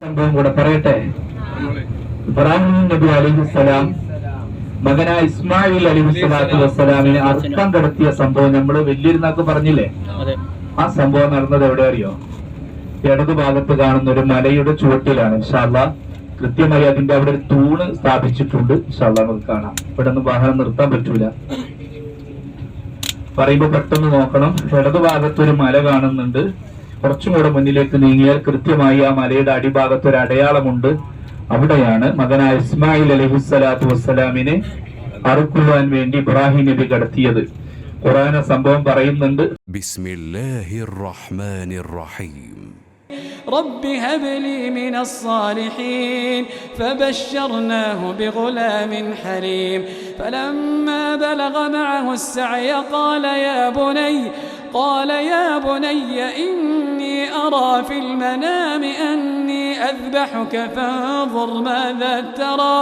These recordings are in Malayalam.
സംഭവം കൂടെ പറയട്ടെ. ഇബ്രാഹിം നബി അലൈഹിസ്സലാം മകനായ ഇസ്മായിൽ അലൈഹിസ്സലാത്തു വസ്സലാമിനെ അർത്ഥം കടത്തിയ സംഭവം നമ്മള് വലിയൊരുനാക്ക് പറഞ്ഞില്ലേ? ആ സംഭവം നടന്നത് എവിടെ അറിയോ? ഇടതു ഭാഗത്ത് കാണുന്ന ഒരു മലയുടെ ചുവട്ടിലാണ്. ഇൻഷാ അല്ലാഹ് കൃത്യമായി അതിന്റെ അവിടെ ഒരു തൂണ് സ്ഥാപിച്ചിട്ടുണ്ട്. ഇൻഷാ അല്ലാഹ് നമുക്ക് കാണാം. ഇവിടെ ഒന്നും വാഹനം നിർത്താൻ പറ്റൂല. പറയുമ്പോ പെട്ടെന്ന് നോക്കണം. ഇടതു ഭാഗത്ത് ഒരു മല കാണുന്നുണ്ട്. കുറച്ചും കൂടെ മുന്നിലേക്ക് നീങ്ങിയാൽ കൃത്യമായി ആ മലയുടെ അടിഭാഗത്ത് ഒരു അടയാളമുണ്ട്. അവിടെയാണ് മകനായ ഇസ്മായിൽ അലൈഹിസ്സലാത്തു വസ്സലാമിനെ അറുക്കുവാൻ വേണ്ടി ഇബ്രാഹിം നബി കടത്തിയത്. ഖുർആന സംഭവം പറയുന്നുണ്ട്. ബിസ്മില്ലാഹിർ റഹ്മാനിർ റഹീം رب هب لي من الصالحين فبشرناه بغلام حليم فلما بلغ معه السعي قال يا بني إني أرى في المنام أني أذبحك فانظر ماذا ترى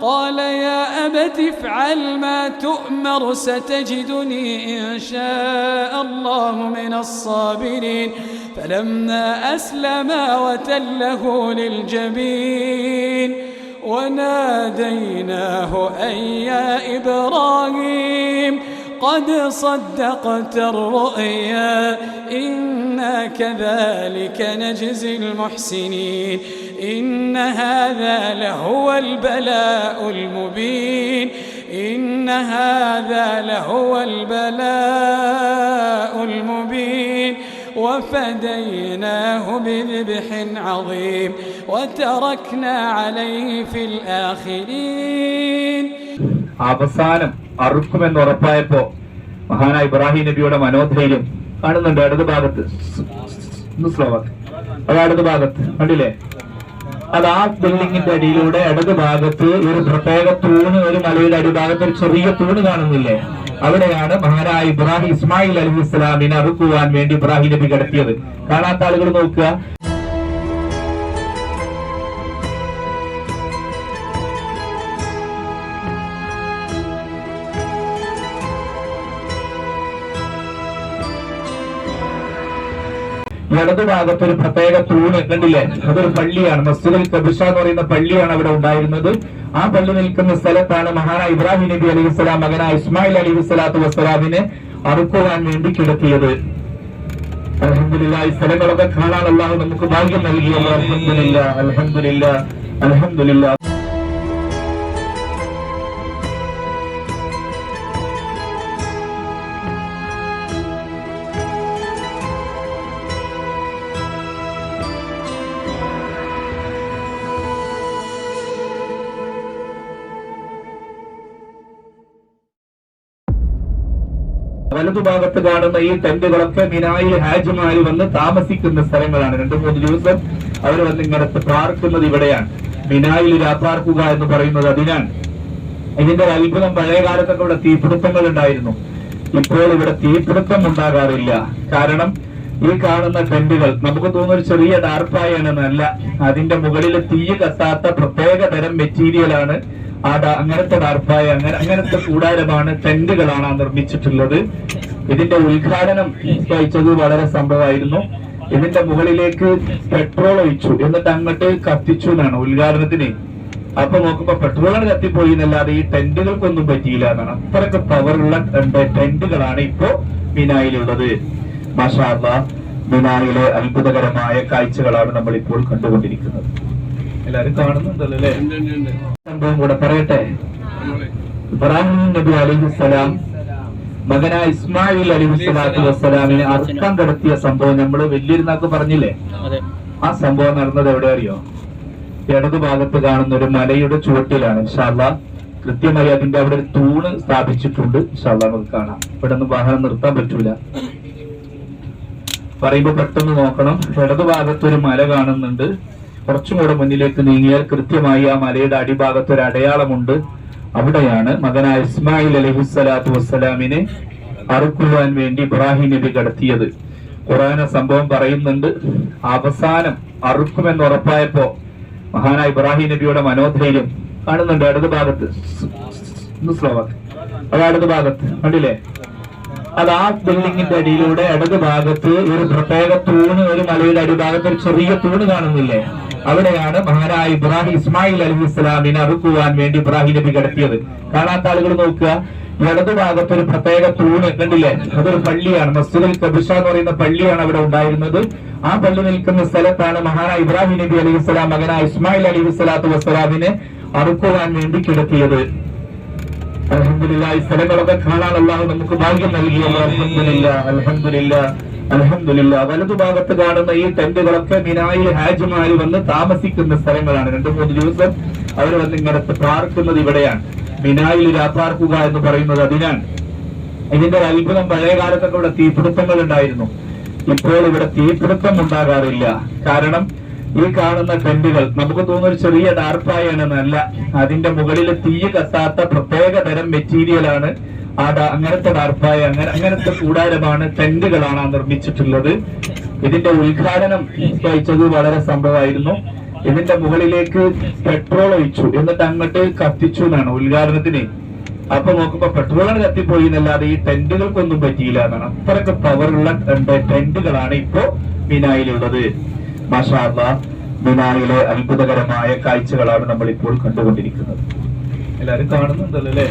قال يا أبت افعل ما تؤمر ستجدني إن شاء الله من الصابرين فلما أسلما وتله للجبين وناديناه أن يا إبراهيم قد صدقت الرؤيا إنا كذلك نجزي المحسنين إن هذا لهو البلاء المبين إن هذا لهو البلاء المبين وفديناه بذبح عظيم وتركنا عليه في الآخرين. അവസാനം അറുക്കുമെന്ന് ഉറപ്പായപ്പോ മഹാനായ ഇബ്രാഹിം നബിയുടെ മനോധൈര്യം കാണുന്നുണ്ട്. ഇടത് ഭാഗത്ത് അത് ഇടത് ഭാഗത്ത് കണ്ടില്ലേ? അത് ആ ബിൽഡിങ്ങിന്റെ അടിയിലൂടെ ഇടത് ഭാഗത്ത് ഒരു പ്രത്യേക തൂണ്, ഒരു മലയുടെ അടിഭാഗത്ത് ഒരു ചെറിയ തൂണ് കാണുന്നില്ലേ? അവിടെയാണ് മഹാനായ ഇബ്രാഹിം ഇസ്മായിൽ അലൈഹിസ്സലാമിനെ അറുക്കുവാൻ വേണ്ടി ഇബ്രാഹിം നബി കിടത്തിയത്. കാണാത്ത ആളുകൾ നോക്കുക. ഇടതു ഭാഗത്ത് ഒരു പ്രത്യേക തൂണ് കണ്ടില്ലേ? അതൊരു പള്ളിയാണ്. മസ്ജിദുൽ കബീഷ എന്ന് പറയുന്ന പള്ളിയാണ് അവിടെ ഉണ്ടായിരുന്നത്. ആ പള്ളി നിൽക്കുന്ന സ്ഥലത്താണ് മഹാനായ ഇബ്രാഹിം നബി അലൈഹിസ്സലാം മകനായ ഇസ്മായിൽ അലൈഹിസ്സലാത്തു വസ്സലാമിനെ അറുക്കുവാൻ വേണ്ടി കിടത്തിയത്. അൽഹംദുലില്ലാഹ് ഈ സ്ഥലങ്ങളൊക്കെ കാണാൻ അല്ലാഹു നമുക്ക് ഭാഗ്യം നൽകിയല്ലോ. അൽഹംദുലില്ലാഹ് അൽഹംദുലില്ലാഹ് അൽഹംദുലില്ലാഹ്. വലതുഭാഗത്ത് കാണുന്ന ഈ ടെന്റുകളൊക്കെ മിനായിൽ ഹാജിമാര് വന്ന് താമസിക്കുന്ന സ്ഥലങ്ങളാണ്. 2-3 ദിവസം അവർ വന്ന് ഇങ്ങനത്തെ പാർക്കുന്നത് ഇവിടെയാണ്. മിനായിൽ രാപ്പാർക്കുക എന്ന് പറയുന്നത് അതിനാണ്. ഇതിന്റെ ഒരു അത്ഭുതം, പഴയ കാലത്തൊക്കെ ഇവിടെ തീപിടുത്തങ്ങൾ ഉണ്ടായിരുന്നു. ഇപ്പോൾ ഇവിടെ തീപിടുത്തം ഉണ്ടാകാറില്ല. കാരണം ഈ കാണുന്ന ടെന്റുകൾ നമുക്ക് തോന്നുന്ന ഒരു ചെറിയ ഡാർപ്പായാണെന്നല്ല, അതിന്റെ മുകളിൽ തീ കത്താത്ത പ്രത്യേക തരം മെറ്റീരിയലാണ്. അങ്ങനത്തെ ഡാർപ്പായ അങ്ങനത്തെ കൂടാരമാണ്, ടെന്റുകളാണ് നിർമ്മിച്ചിട്ടുള്ളത്. ഇതിന്റെ ഉദ്ഘാടനം കഴിച്ചത് വളരെ സംഭവമായിരുന്നു. ഇതിന്റെ മുകളിലേക്ക് പെട്രോൾ ഒഴിച്ചു, എന്നിട്ട് അങ്ങോട്ട് കത്തിച്ചു എന്നാണ് ഉദ്ഘാടനത്തിന്. അപ്പൊ നോക്കുമ്പോ പെട്രോളാണ് കത്തിപ്പോയി എന്നല്ലാതെ ഈ ടെന്റുകൾക്കൊന്നും പറ്റിയില്ല എന്നാണ്. അത്രയ്ക്ക് പവറുള്ള ടെന്റുകളാണ് ഇപ്പോ മിനായിലുള്ളത്. മാഷാ അല്ലാഹ്, മിനായിലെ അത്ഭുതകരമായ കാഴ്ചകളാണ് നമ്മൾ ഇപ്പോൾ കണ്ടുകൊണ്ടിരിക്കുന്നത്. എല്ലാരും കാണുന്നുണ്ടല്ലോ അല്ലേ? സംഭവം കൂടെ പറയട്ടെ. ഇബ്രാഹിം നബി അലൈഹിസ്സലാം മകനായ ഇസ്മായിൽ അലൈഹിസ്സലാത്തു വസ്സലാമിനെ അർത്ഥം കടത്തിയ സംഭവം നമ്മള് വലിയൊരുനാക്ക് പറഞ്ഞില്ലേ? ആ സംഭവം നടന്നത് എവിടെ അറിയോ? ഇടതു ഭാഗത്ത് കാണുന്ന ഒരു മലയുടെ ചുവട്ടിലാണ്. ഇൻഷാ അല്ലാഹ് കൃത്യമായി അതിന്റെ അവിടെ ഒരു തൂണ് സ്ഥാപിച്ചിട്ടുണ്ട്. ഇൻഷാ അല്ലാഹ് നമുക്ക് കാണാം. ഇവിടെ ഒന്നും വാഹനം നിർത്താൻ പറ്റൂല. പറയുമ്പോ പെട്ടെന്ന് നോക്കണം. ഇടതു ഭാഗത്ത് ഒരു മല കാണുന്നുണ്ട്. കുറച്ചും കൂടെ മുന്നിലേക്ക് നീങ്ങിയാൽ കൃത്യമായി ആ മലയുടെ അടിഭാഗത്ത് ഒരു അടയാളമുണ്ട്. അവിടെയാണ് മകനായ ഇസ്മായിൽ അലൈഹിസ്സലാത്തു വസ്സലാമിനെ അറുക്കുവാൻ വേണ്ടി ഇബ്രാഹിം നബി കടത്തിയത്. ഖുർആന സംഭവം പറയുന്നുണ്ട്. അവസാനം അറുക്കുമെന്ന് ഉറപ്പായപ്പോ മഹാനായ ഇബ്രാഹിം നബിയുടെ മനോധൈര്യം കാണുന്നുണ്ട്. ഇടത് ഭാഗത്ത് അത് ഇടത് ഭാഗത്ത് കണ്ടില്ലേ? അത് ആ ബിൽഡിങ്ങിന്റെ അടിയിലൂടെ ഇടത് ഭാഗത്ത് ഒരു പ്രത്യേക തൂണ്, ഒരു മലയുടെ അടിഭാഗത്ത് ഒരു ചെറിയ തൂണ് കാണുന്നില്ലേ? അവിടെയാണ് മഹാനായ ഇബ്രാഹിം ഇസ്മായിൽ അലൈഹിസ്സലാമിനെ അറുക്കുവാൻ വേണ്ടി ഇബ്രാഹിം നബി കിടത്തിയത്. കാണാത്ത ആളുകൾ നോക്കുക, ഇടതുഭാഗത്ത് ഒരു പ്രത്യേക തൂണ് കണ്ടില്ലേ, അതൊരു പള്ളിയാണ്. മസ്ജിദുൽ കബീഷ എന്ന് പറയുന്ന പള്ളിയാണ് അവിടെ ഉണ്ടായിരുന്നത്. ആ പള്ളി നിൽക്കുന്ന സ്ഥലത്താണ് മഹാനായ ഇബ്രാഹിം നബി അലൈഹിസ്സലാം മകനായ ഇസ്മായിൽ അലൈഹിസ്സലാത്തു വസ്സലാമിനെ അറുക്കുവാൻ വേണ്ടി കിടത്തിയത്. അൽഹംദുലില്ലാഹ്, ഈ സ്ഥലങ്ങളൊക്കെ കാണാൻ അല്ലാഹു നമുക്ക് ഭാഗ്യം നൽകിയല്ലോ. അൽഹംദുലില്ലാഹ്, അൽഹംദുലില്ലാഹ്, അൽഹംദുലില്ലാഹ്. വലതുഭാഗത്ത് കാണുന്ന ഈ ടെന്റുകളൊക്കെ മിനായിൽ ഹാജിമാര് വന്ന് താമസിക്കുന്ന സ്ഥലങ്ങളാണ്. 2-3 ദിവസം അവർ വന്ന് ഇങ്ങനത്തെ പാർക്കുന്നത് ഇവിടെയാണ്. മിനായിൽ രാപ്പാർക്കുക എന്ന് പറയുന്നത് അതിനാണ്. ഇതിന്റെ ഒരു അത്ഭുതം, പഴയ കാലത്തൊക്കെ ഇവിടെ തീപിടുത്തങ്ങൾ ഉണ്ടായിരുന്നു. ഇപ്പോൾ ഇവിടെ തീപിടുത്തം ഉണ്ടാകാറില്ല. കാരണം ഈ കാണുന്ന ടെന്റുകൾ നമുക്ക് തോന്നുന്ന ഒരു ചെറിയ ഡാർപ്പായാണെന്നല്ല, അതിന്റെ മുകളിൽ തീ കത്താത്ത പ്രത്യേക തരം മെറ്റീരിയലാണ് അങ്ങനത്തെ ഡാർപ്പായ, അങ്ങനത്തെ കൂടാരമാണ്, ടെന്റുകളാണ് നിർമ്മിച്ചിട്ടുള്ളത്. ഇതിന്റെ ഉദ്ഘാടനം കഴിച്ചത് വളരെ സംഭവമായിരുന്നു. ഇതിന്റെ മുകളിലേക്ക് പെട്രോൾ ഒഴിച്ചു, എന്നിട്ട് അങ്ങോട്ട് കത്തിച്ചു എന്നാണ് ഉദ്ഘാടനത്തിന്. അപ്പൊ നോക്കുമ്പോ പെട്രോളാണ് കത്തിപ്പോയി എന്നല്ലാതെ ഈ ടെന്റുകൾക്കൊന്നും പറ്റിയില്ല എന്നാണ്. അത്രയ്ക്ക് പവറുള്ള ടെന്റുകളാണ് ഇപ്പോ മിനായിലുള്ളത്. മാഷാ അല്ലാഹ്, മിനായിലെ അത്ഭുതകരമായ കാഴ്ചകളാണ് നമ്മൾ ഇപ്പോൾ കണ്ടുകൊണ്ടിരിക്കുന്നത്. എല്ലാരും കാണുന്നുണ്ടല്ലോ അല്ലേ?